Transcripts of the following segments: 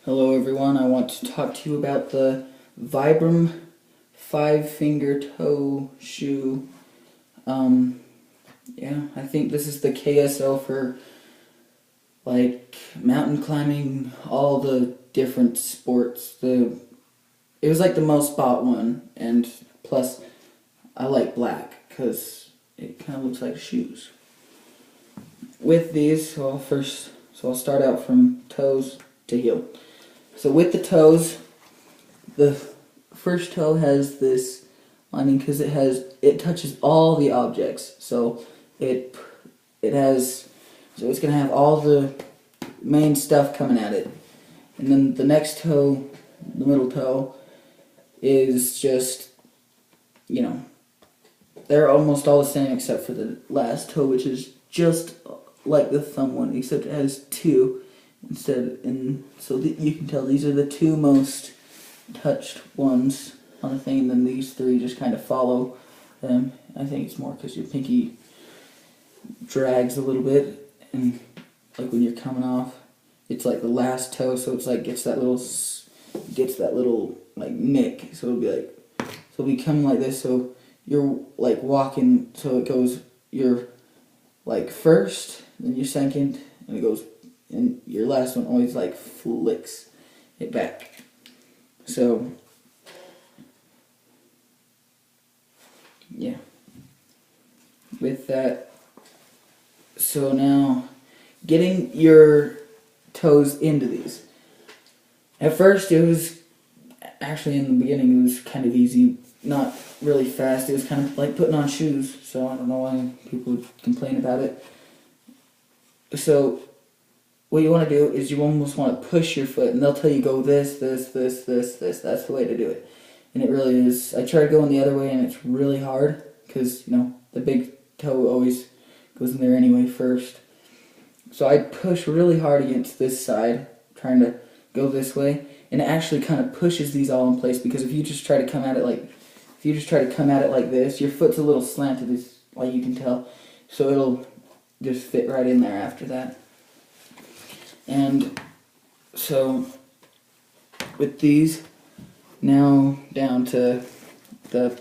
Hello everyone, I want to talk to you about the Vibram 5-finger toe shoe. I think this is the KSL for like mountain climbing, all the different sports. It was like the most bought one, and plus I like black because it kind of looks like shoes. With these, I'll start out from toes to heel. So with the toes, the first toe has this lining because it touches all the objects. So it's gonna have all the main stuff coming at it. And then the next toe, the middle toe, is just, they're almost all the same except for the last toe, which is just like the thumb one, except it has two instead, and so you can tell these are the two most touched ones on the thing, and then these three just kind of follow them. I think it's more because your pinky drags a little bit, and like when you're coming off, it's like the last toe, so it's like gets that little like nick, so it'll be coming like this, so you're like walking, so it goes, you're like first, then you're second, and it goes, and your last one always like flicks it back. So yeah, with that, so now getting your toes into these. At first it was, actually in the beginning it was kind of easy, not really fast. It was kind of like putting on shoes, so I don't know why people would complain about it. So what you want to do is you almost want to push your foot, and they'll tell you go this, this, this, this, this. That's the way to do it. And it really is. I tried going the other way, and it's really hard because, the big toe always goes in there anyway first. So I push really hard against this side, trying to go this way, and it actually kind of pushes these all in place, because if you just try to come at it like this, your foot's a little slanted, as like you can tell, so it'll just fit right in there after that. And so with these, now down to the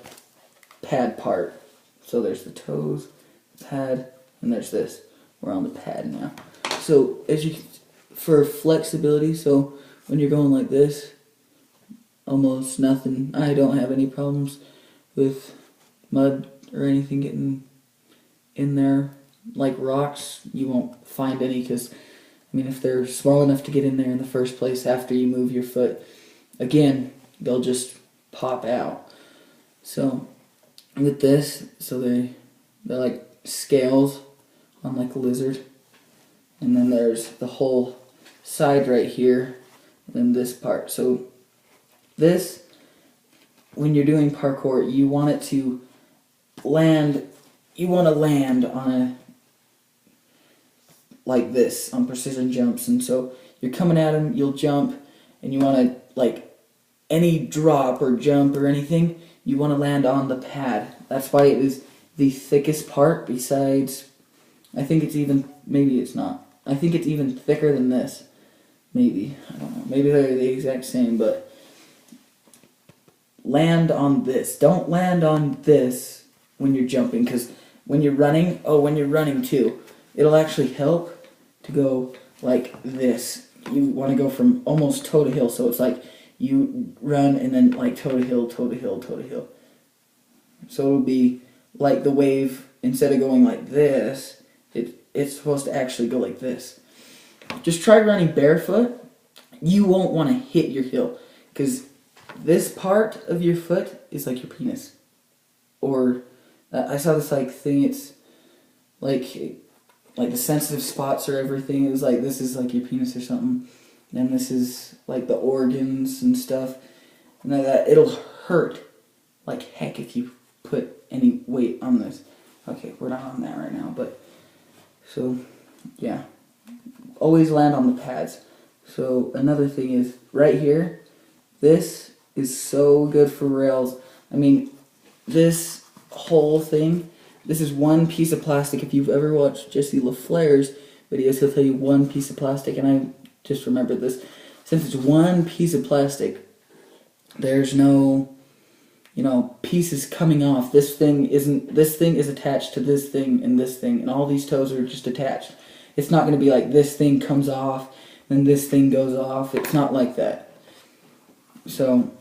pad part. So there's the toes, the pad, and there's this. We're on the pad now. So for flexibility, so when you're going like this, almost nothing. I don't have any problems with mud or anything getting in there. Like rocks, you won't find any, because if they're small enough to get in there in the first place after you move your foot, again, they'll just pop out. So with this, so they're like scales on like a lizard, and then there's the whole side right here, and then this part. So this, when you're doing parkour, you want it to land, on a, like this, on precision jumps. And so you're coming at them, you'll jump, and you want to, like, any drop or jump or anything, you want to land on the pad. That's why it is the thickest part, besides, I think it's even, maybe it's not, I think it's even thicker than this. Maybe, I don't know, maybe they're the exact same, but land on this. Don't land on this when you're jumping, because when you're running too, it'll actually help to go like this. You want to go from almost toe to heel, so it's like you run and then like toe to heel, toe to heel, toe to heel. So it'll be like the wave, instead of going like this, it's supposed to actually go like this. Just try running barefoot. You won't want to hit your heel, because this part of your foot is like your penis. Or I saw this like thing, it's like the sensitive spots or everything. It was like, this is like your penis or something, and this is like the organs and stuff, and that it'll hurt like heck if you put any weight on this. Okay, we're not on that right now, but so yeah, always land on the pads. So another thing is right here, this is so good for rails. This whole thing, this is one piece of plastic. If you've ever watched Jesse LaFleur's videos, he'll tell you one piece of plastic, and I just remembered this. It since it's one piece of plastic, there's no, pieces coming off. This thing is attached to this thing, and all these toes are just attached. It's not going to be like this thing comes off, then this thing goes off. It's not like that. So,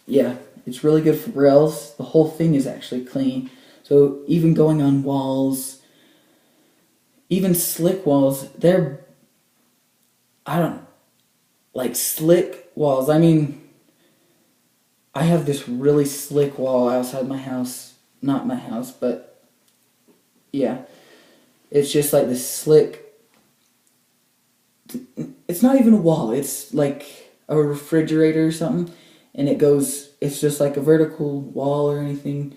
yeah, it's really good for grills. The whole thing is actually clean. So even going on walls, even slick walls, like slick walls. I mean, I have this really slick wall outside my house. Not my house, but yeah. It's just like this slick, it's not even a wall. It's like a refrigerator or something. And it's just like a vertical wall or anything.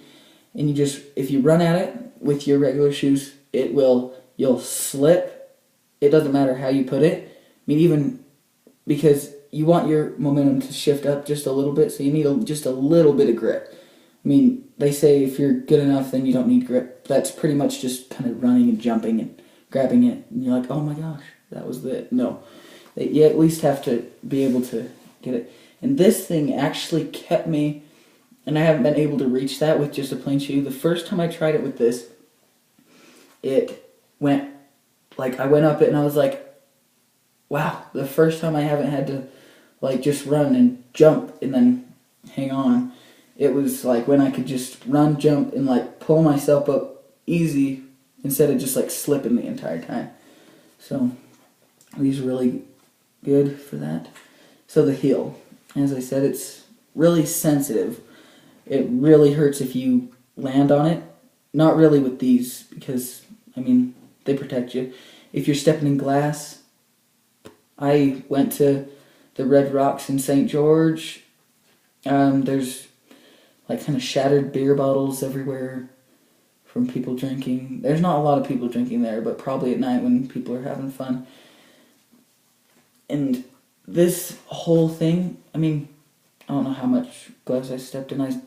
And if you run at it with your regular shoes, you'll slip. It doesn't matter how you put it. I mean, even because you want your momentum to shift up just a little bit, so you need just a little bit of grip. I mean, they say if you're good enough, then you don't need grip. That's pretty much just kind of running and jumping and grabbing it. And you're like, oh my gosh, that was it. No. You at least have to be able to get it. And this thing actually kept me, and I haven't been able to reach that with just a plain shoe. The first time I tried it with this, it went, I went up it and I was like, wow, the first time I haven't had to, just run and jump and then hang on. It was like when I could just run, jump, and pull myself up easy instead of just slipping the entire time. So these are really good for that. So the heel, as I said, it's really sensitive. It really hurts if you land on it. Not really with these because, they protect you. If you're stepping in glass, I went to the Red Rocks in St. George. There's kind of shattered beer bottles everywhere from people drinking. There's not a lot of people drinking there, but probably at night when people are having fun. And this whole thing, I don't know how much glass I stepped in. I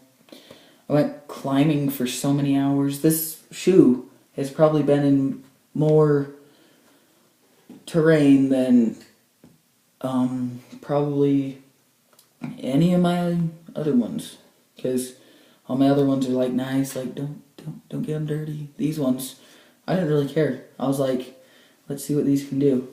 went climbing for so many hours. This shoe has probably been in more terrain than probably any of my other ones, because all my other ones are nice, don't get them dirty. These ones, I didn't really care. I was like, let's see what these can do.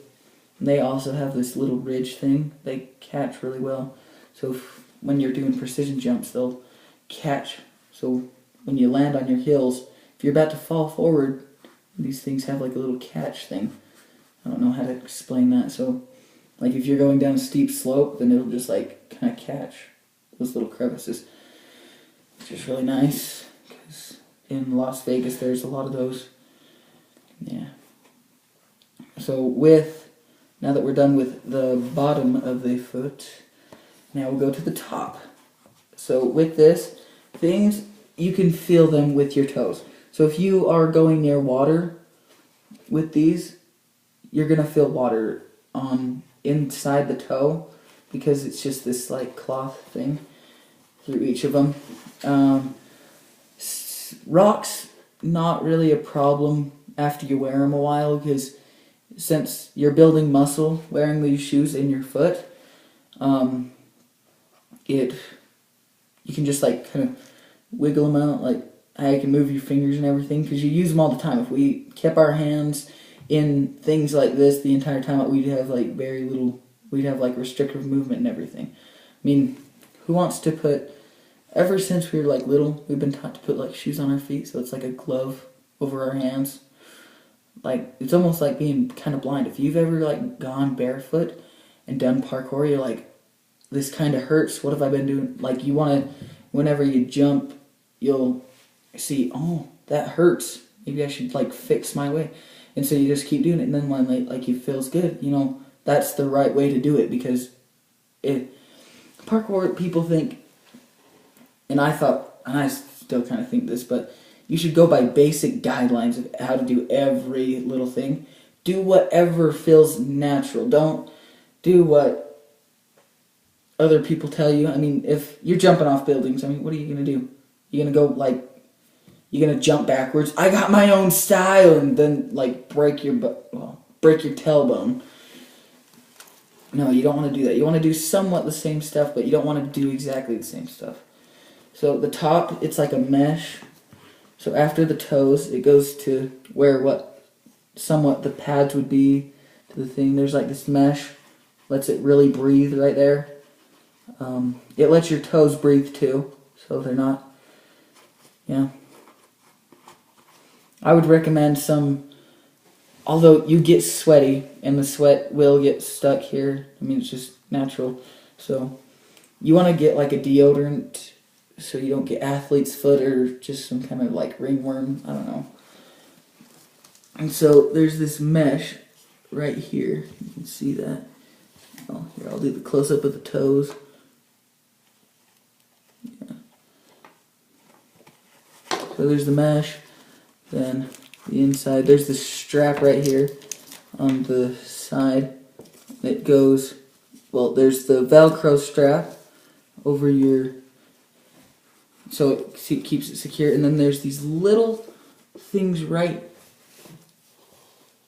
And they also have this little ridge thing. They catch really well. So when you're doing precision jumps, they'll catch. So when you land on your heels, if you're about to fall forward, these things have a little catch thing. I don't know how to explain that. So if you're going down a steep slope, then it'll just kind of catch those little crevices. It's just really nice because in Las Vegas there's a lot of those. Yeah. So now that we're done with the bottom of the foot, now we'll go to the top. So with this, you can feel them with your toes. So if you are going near water with these, you're going to feel water on inside the toe because it's just this cloth thing through each of them. Rocks, not really a problem after you wear them a while, because since you're building muscle wearing these shoes in your foot, you can just kind of wiggle them out, how you can move your fingers and everything, because you use them all the time. If we kept our hands in things like this the entire time, we'd have very little, we'd have restrictive movement and everything. Who wants to put, ever since we were little, we've been taught to put shoes on our feet, so it's a glove over our hands. It's almost like being kind of blind. If you've ever gone barefoot and done parkour, you're like, this kind of hurts. What have I been doing? You want to, whenever you jump, you'll see, oh, that hurts. Maybe I should fix my way. And so you just keep doing it, and then when it feels good, that's the right way to do it, because parkour, people think, and I thought, and I still kind of think this, but you should go by basic guidelines of how to do every little thing. Do whatever feels natural. Don't do what other people tell you. If you're jumping off buildings, what are you going to do? You're going to go, you're going to jump backwards. I got my own style, and then, break your tailbone. No, you don't want to do that. You want to do somewhat the same stuff, but you don't want to do exactly the same stuff. So the top, it's like a mesh. So after the toes, it goes to where somewhat the pads would be to the thing. There's like this mesh, lets it really breathe right there. It lets your toes breathe too, so they're not, yeah. I would recommend some, although you get sweaty and the sweat will get stuck here. I mean, it's just natural. So you want to get like a deodorant so you don't get athlete's foot or just some kind of like ringworm. I don't know. And so there's this mesh right here. You can see that. Oh, here, I'll do the close-up of the toes. Yeah. So there's the mesh. Then the inside, there's this strap right here on the side. It goes, well, there's the Velcro strap over your, so it keeps it secure. And then there's these little things right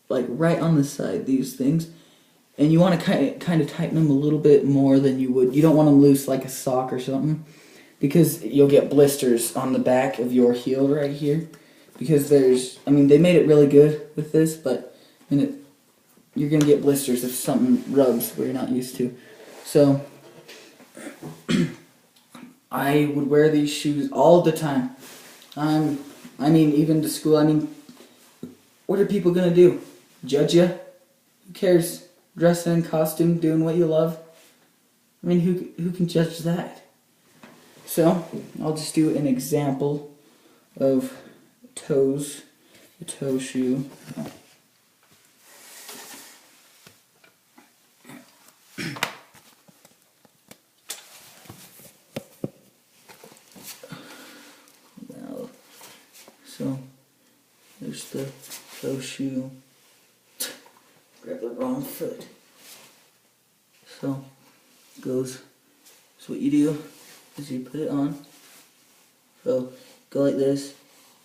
on the side, these things. And you want to kind of tighten them a little bit more than you would. You don't want them loose like a sock or something, because you'll get blisters on the back of your heel right here. Because they made it really good with this, but you're going to get blisters if something rubs where you're not used to. So, I would wear these shoes all the time. Even to school. What are people going to do? Judge you? Who cares? Dressing in costume, doing what you love? Who can judge that? So, I'll just do an example of toes, the toe shoe. Well, so there's the toe shoe. Grab the wrong foot. So what you do is you put it on. So go like this.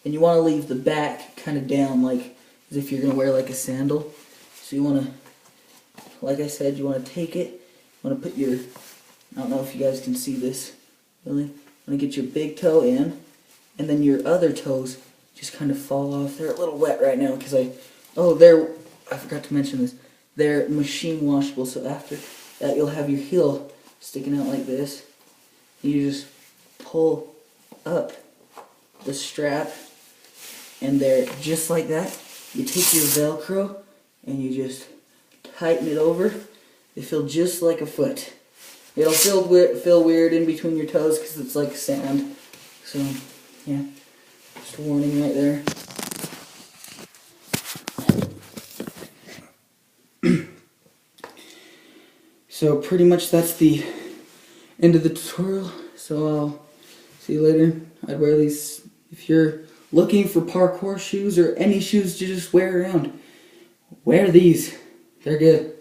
And you want to leave the back kind of down, like as if you're going to wear like a sandal. So you want to, like I said, you want to take it, you want to put your, I don't know if you guys can see this, really. You want to get your big toe in, and then your other toes just kind of fall off. They're a little wet right now because I forgot to mention this. They're machine washable, so after that you'll have your heel sticking out like this. You just pull up the strap, and they're just like that. You take your Velcro and you just tighten it over. They feel just like a foot. It'll feel weird in between your toes because it's like sand. So, yeah, just a warning right there. So pretty much that's the end of the tutorial. So I'll see you later. I'd wear these if you're looking for parkour shoes or any shoes to just wear around. Wear these. They're good.